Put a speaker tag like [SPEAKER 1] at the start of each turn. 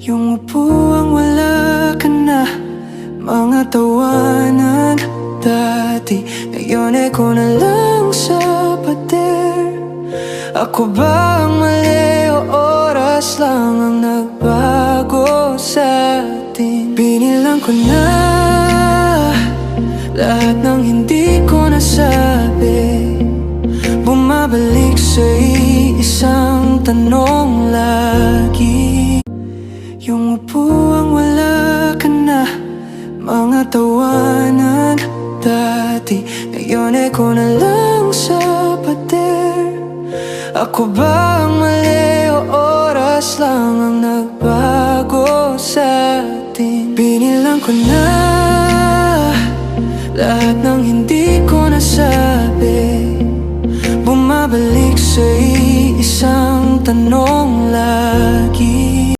[SPEAKER 1] Yung upuang wala ka na, mga tawanan dati, ngayon ko na lang sa pader. Ako ba ang mali o oras lang ang nagbago sa atin? Binilang ko na lahat ng hindi ko nasabi, bumabalik sa isang tanong lagi. Yung upuang wala ka na, mga tawanan dati, ngayon ko na lang sa pader. Ako ba ang mali o oras lang ang nagbago sa atin? Binilang ko na lahat ng hindi ko nasabi, bumabalik sa isang tanong lagi.